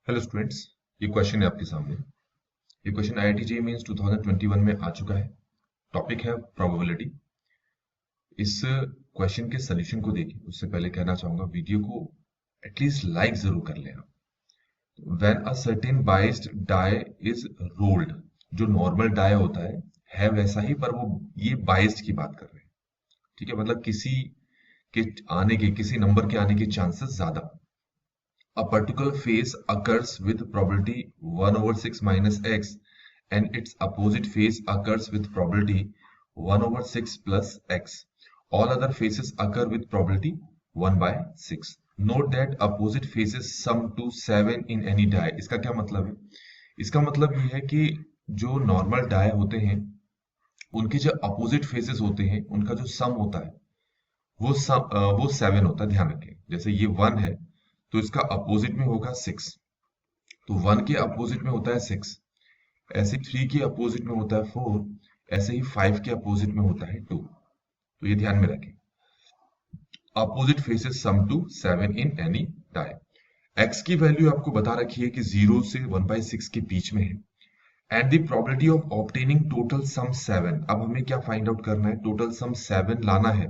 Hello students, ये question है आपके सामने। ये क्वेश्चन आईआईटी जेईई मेंस 2021 में आ चुका है। टॉपिक है प्रोबेबिलिटी। इस क्वेश्चन के सॉल्यूशन को देखिए उससे पहले कहना चाहूंगा वीडियो को एटलीस्ट लाइक जरूर कर लें आप। When a certain biased die is rolled, जो नॉर्मल डाई होता है वैसा ही, पर वो ये बाइस्ड की बात कर रहे हैं। ठीक है, मतलब किसी के आने के, किसी नंबर के आने के चांसेस ज्यादा। A particular phase occurs with probability 1 over 6 minus x, and its opposite phase occurs with probability 1 over 6 plus x. All other phases occur with probability 1 by 6. Note that opposite phases sum to 7 in any die. इसका क्या मतलब है? इसका मतलब ये है कि जो नॉर्मल डाई होते हैं उनके जो अपोजिट फेसेस होते हैं उनका जो सम होता है वो 7 होता है। ध्यान रखें, जैसे ये 1 है तो इसका अपोजिट में होगा 6, तो 1 के अपोजिट में होता है 6। ऐसे 3 के अपोजिट में होता है 4, ऐसे ही 5 के अपोजिट में होता है 2। तो ये ध्यान में रखें, opposite faces sum to 7 in any die. x की वैल्यू आपको बता रखी है कि 0 से 1/6 के बीच में है, and the probability of obtaining total sum 7। अब हमें क्या फाइंड आउट करना है? टोटल सम 7 लाना है।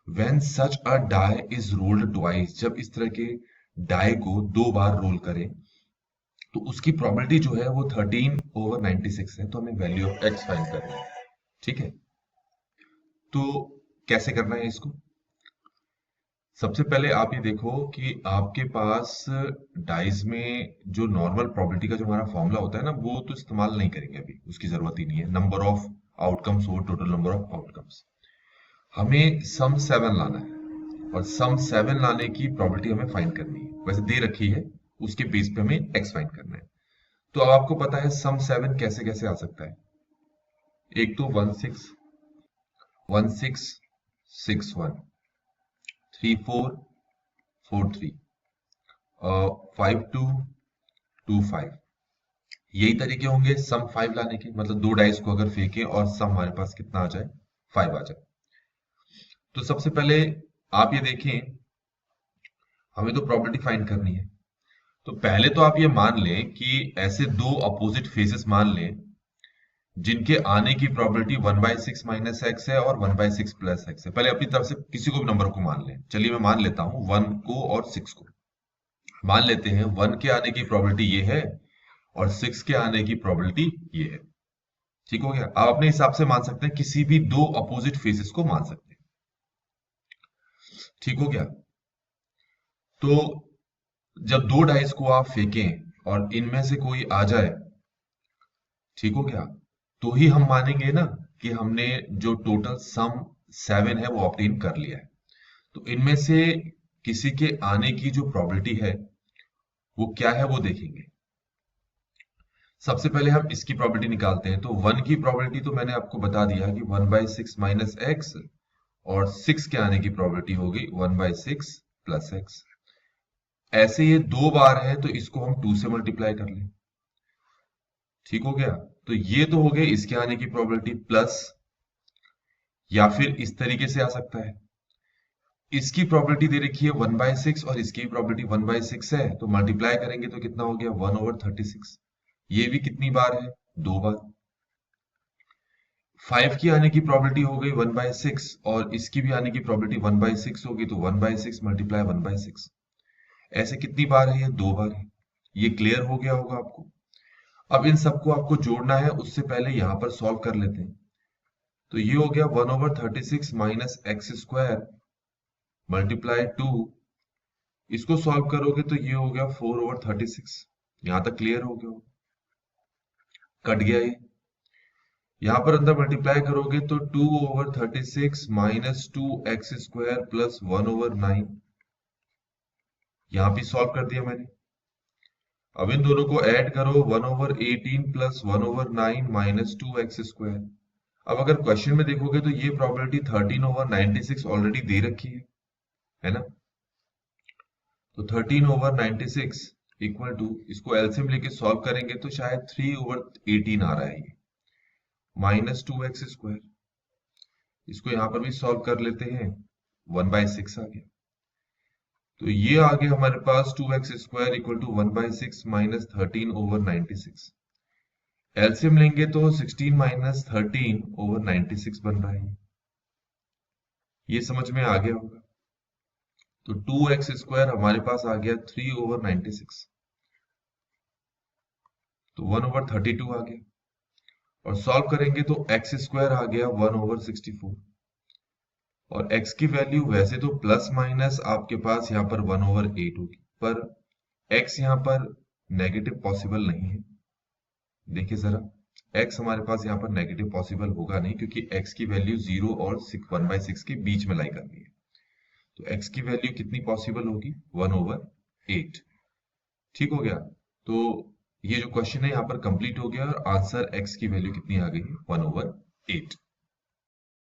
When such a die is rolled twice, जब इस तरह के डाई को 2 बार रोल करें तो उसकी प्रोबेबिलिटी जो है वो 13/96 है। तो हमें वैल्यू ऑफ x फाइंड करना है। ठीक है, तो कैसे करना है इसको? सबसे पहले आप ये देखो कि आपके पास डाइज में जो नॉर्मल प्रोबेबिलिटी का जो हमारा फॉर्मूला होता है ना, वो तो इस्तेमाल नहीं करेंगे अभी, उसकी जरूरत ही नहीं है। Number of outcomes over total number of outcomes. हमें सम 7 लाना है, और सम 7 लाने की प्रोबेबिलिटी हमें फाइंड करनी है। वैसे दे रखी है, उसके बेस पे हमें x फाइंड करना है। तो अब आपको पता है सम 7 कैसे कैसे आ सकता है। एक तो 1661, 3443, 5225। यही तरीके होंगे सम 5 लाने के, मतलब दो डाइस को अगर फेंके और सम हमारे पास कितना आ जाए, 5 आ जाए। तो सबसे पहले आप ये देखें, हमें तो प्रॉपर्टी फाइंड करनी है। तो पहले तो आप ये मान लें कि ऐसे दो अपोजिट फेसेस मान लें जिनके आने की प्रोबेबिलिटी 1/6 माइनस एक्स है और 1/6 प्लस एक्स है। पहले अपनी तरफ से किसी को भी नंबर को मान लें। चलिए मैं मान लेता हूं 1 को और 6 को। मान लेते हैं 1 के आने की प्रोबेबिलिटी ये है और 6 के आने की प्रोबेबिलिटी ये है। ठीक हो गया? आप अपने हिसाब से मान सकते हैं, किसी भी दो अपोजिट फेसेस को मान सकते हैं। ठीक हो गया? तो जब दो डाइस को आप फेंकें और इनमें से कोई आ जाए, ठीक हो गया, तो ही हम मानेंगे ना कि हमने जो टोटल सम 7 है वो ऑब्टेन कर लिया है। तो इनमें से किसी के आने की जो प्रोबेबिलिटी है वो क्या है वो देखेंगे। सबसे पहले हम इसकी प्रोबेबिलिटी निकालते हैं। तो 1 की प्रोबेबिलिटी तो मैंने आपको बता दिया कि 1/6 माइनस एक्स, और 6 के आने की प्रोबेबिलिटी होगी 1/6 प्लस एक्स। ऐसे ये दो बार है तो इसको हम 2 से मल्टीप्लाई कर लें। ठीक हो गया? तो ये तो हो गए इसके आने की प्रोबेबिलिटी, प्लस या फिर इस तरीके से आ सकता है, इसकी प्रोबेबिलिटी दे रखी है 1/6 और इसकी प्रोबेबिलिटी 1/6 है, तो मल्टीप्लाई करेंगे तो कितना हो गया 1/36। ये भी कितनी बार है? 2 बार। 5 की आने की प्रोबेबिलिटी हो गई 1/6 और इसकी भी आने की प्रोबेबिलिटी 1/6 होगी, तो 1/6 मल्टीप्लाई 1/6। ऐसे कितनी बार है? ये 2 बार है। ये क्लियर हो गया होगा आपको। अब इन सबको आपको जोड़ना है, उससे पहले यहां पर सॉल्व कर लेते हैं। तो ये हो गया 1/36 माइनस एक्स स्क्वायर मल्टीप्लाई 2। इसको सॉल्व करोगे तो ये हो गया 4/36। यहां तक क्लियर हो गया? कट गया ये। यहां पर अंदर मल्टीप्लाई करोगे तो 2/36 माइनस 2x स्क्वायर प्लस 1/9। यहां भी सॉल्व कर दिया मैंने। अब इन दोनों को ऐड करो, 1/18 प्लस 1/9 माइनस 2x स्क्वायर। अब अगर क्वेश्चन में देखोगे तो ये प्रोबेबिलिटी 13/96 ऑलरेडी दे रखी है ना? तो 13/96 इक्वल टू, इसको एलसीएम लेके सॉल्व करेंगे तो शायद 3/18 आ रहा है ये, माइनस 2x स्क्वायर। इसको यहां पर भी सॉल्व कर लेते हैं, 1/6 आ गया। तो ये आ गया हमारे पास 2x² equal to 1/6 minus 13 over 96। LCM लेंगे तो 16 माइनस 13 ओवर 96 बन रहा है। ये समझ में आ गया होगा। तो 2x² हमारे पास आ गया 3 ओवर 96, तो 1 ओवर 32 आ गया। और सॉल्व करेंगे तो x² आ गया 1 ओवर 64। और x की वैल्यू वैसे तो प्लस माइनस आपके पास यहाँ पर 1 ओवर 8 होगी, पर x यहाँ पर नेगेटिव पॉसिबल नहीं है। देखिए जरा, x हमारे पास यहाँ पर नेगेटिव पॉसिबल होगा नहीं, क्योंकि x की वैल्यू 0 और 1/6 के बीच में लाई करनी है। तो x की वैल्यू कितनी पॉसिबल होगी? 1 ओवर 8। ठीक हो गया। तो ये जो क्वेश्चन है यहाँ पर कंप्लीट हो गया और आंसर x की वैल्यू कितनी आ गई है? 1 ओवर 8।